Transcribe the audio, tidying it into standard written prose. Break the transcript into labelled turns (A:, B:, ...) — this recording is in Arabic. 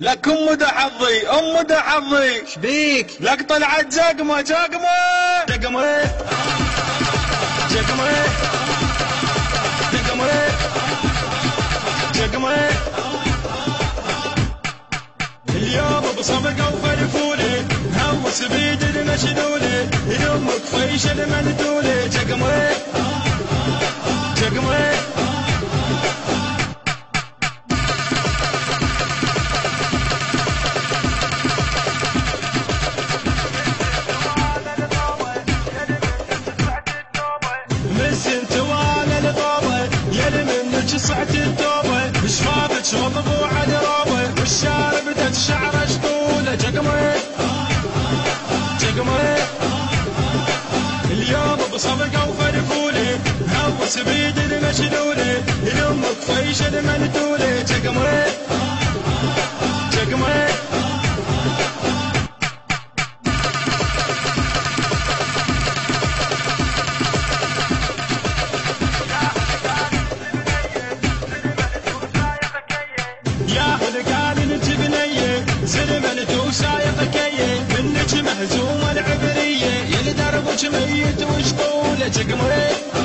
A: لك ام حظي ام حظي
B: شبيك؟
A: لك طلعت جقمه جقمه جقمه جقمه جقمه جقمه اليوم بصفقه وفرفولي هوس بيد المشلولي يمك فيش المندولي جقمه جقمه صعت التوبه شفافك وضبوا على روبه والشارب بدت شعره شطوله جقمه جقمه اليوم بصفقه وفرفولي هوس بيد المشلولي يلمك فيش المندولي جقمه جقمه زلمن توسايق كيه منك مهزوم العبريه يلي دربك ميت وشطوله جقمه